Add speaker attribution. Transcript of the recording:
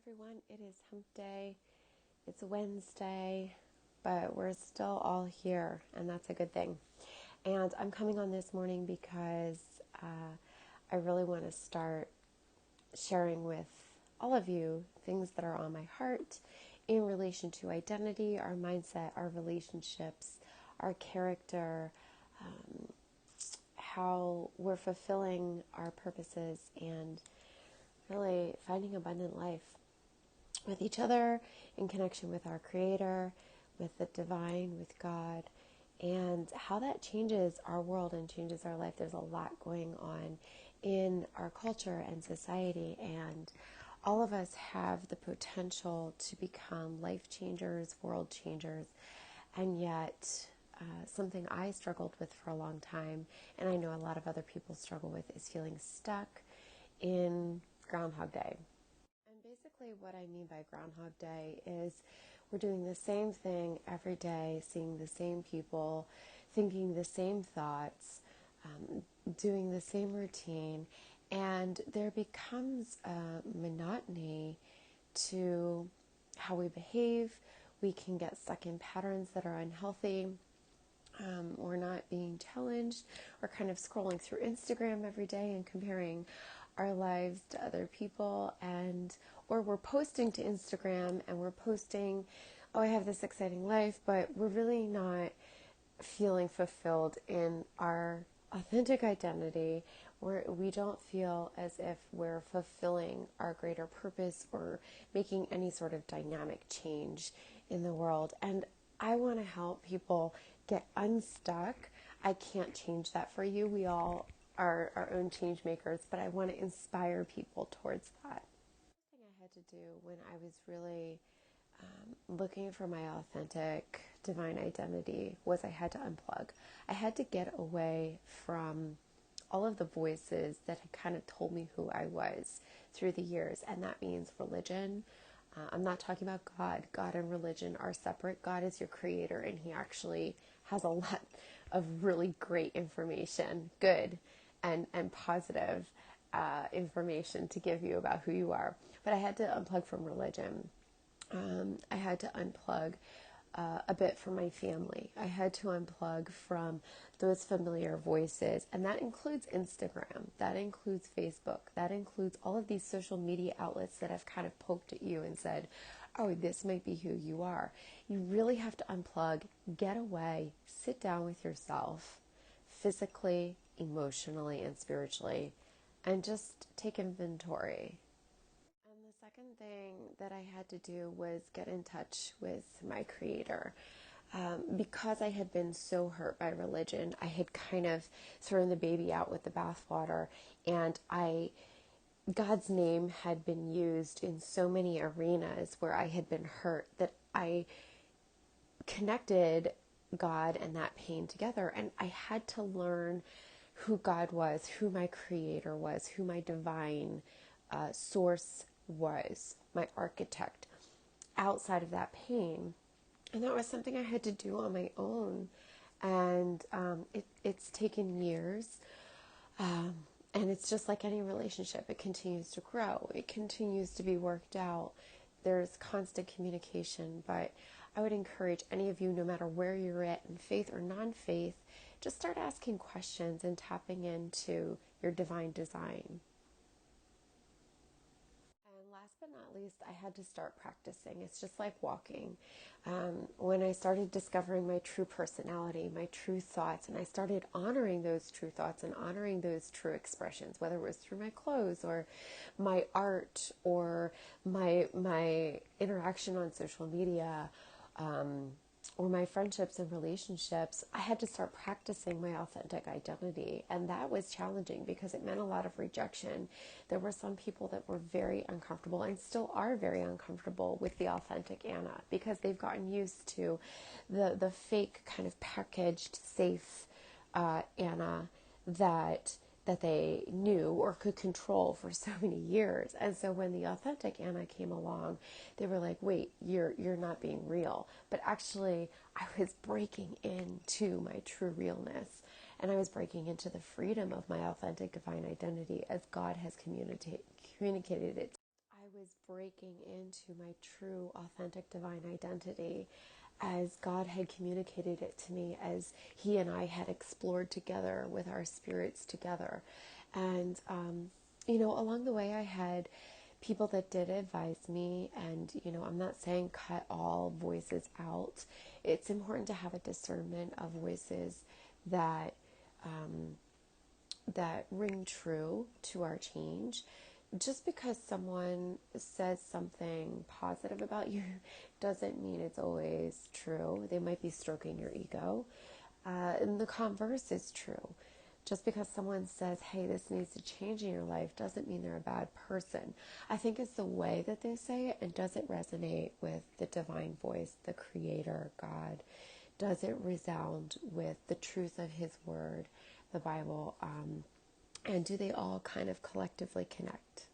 Speaker 1: everyone. It is hump day. It's Wednesday, but we're still all here, and that's a good thing. And I'm coming on this morning because I really want to start sharing with all of you things that are on my heart in relation to identity, our mindset, our relationships, our character, how we're fulfilling our purposes, and really finding abundant life with each other, in connection with our Creator, with the divine, with God, and how that changes our world and changes our life. There's a lot going on in our culture and society, and all of us have the potential to become life changers, world changers, and yet something I struggled with for a long time, and I know a lot of other people struggle with, is feeling stuck in Groundhog Day. And basically what I mean by Groundhog Day is we're doing the same thing every day, seeing the same people, thinking the same thoughts, doing the same routine, and there becomes a monotony to how we behave. We can get stuck in patterns that are unhealthy. We're not being challenged. We're kind of scrolling through Instagram every day and comparing our lives to other people, or we're posting to Instagram and we're posting, oh, I have this exciting life, but we're really not feeling fulfilled in our authentic identity. We don't feel as if we're fulfilling our greater purpose or making any sort of dynamic change in the world. And I want to help people get unstuck. I can't change that for you. We all are our own change makers, but I want to inspire people towards that. The thing I had to do when I was really looking for my authentic divine identity was I had to unplug. I had to get away from all of the voices that had kind of told me who I was through the years, and that means religion. I'm not talking about God. God and religion are separate. God is your creator, and he actually has a lot of really great information, good and positive information to give you about who you are. But I had to unplug from religion. I had to unplug a bit from my family. I had to unplug from those familiar voices, and that includes Instagram, that includes Facebook, that includes all of these social media outlets that have kind of poked at you and said, oh, this might be who you are. You really have to unplug, get away, sit down with yourself, physically, emotionally, and spiritually, and just take inventory. And the second thing that I had to do was get in touch with my Creator. Because I had been so hurt by religion, I had kind of thrown the baby out with the bathwater, and God's name had been used in so many arenas where I had been hurt that I connected God and that pain together, and I had to learn who God was, who my Creator was, who my divine source was, my architect, outside of that pain. And that was something I had to do on my own. And it's taken years. And it's just like any relationship. It continues to grow. It continues to be worked out. There's constant communication. But I would encourage any of you, no matter where you're at in faith or non-faith, just start asking questions and tapping into your divine design. And last but not least, I had to start practicing. It's just like walking. When I started discovering my true personality, my true thoughts, and I started honoring those true thoughts and honoring those true expressions, whether it was through my clothes or my art or my interaction on social media, or my friendships and relationships, I had to start practicing my authentic identity. And that was challenging because it meant a lot of rejection. There were some people that were very uncomfortable and still are very uncomfortable with the authentic Anna because they've gotten used to the fake kind of packaged, safe Anna that they knew or could control for so many years. And so when the authentic Anna came along, they were like, wait, you're not being real. But actually, I was breaking into my true realness, and I was breaking into the freedom of my authentic divine identity as God has communicated it. I was breaking into my true, authentic, divine identity as God had communicated it to me, as He and I had explored together with our spirits together. And, along the way, I had people that did advise me, and, I'm not saying cut all voices out. It's important to have a discernment of voices that ring true to our change. Just because someone says something positive about you doesn't mean it's always true. They might be stroking your ego. And the converse is true. Just because someone says, hey, this needs to change in your life, doesn't mean they're a bad person. I think it's the way that they say it, and does it resonate with the divine voice, the Creator, God? Does it resound with the truth of His Word, the Bible? And do they all kind of collectively connect?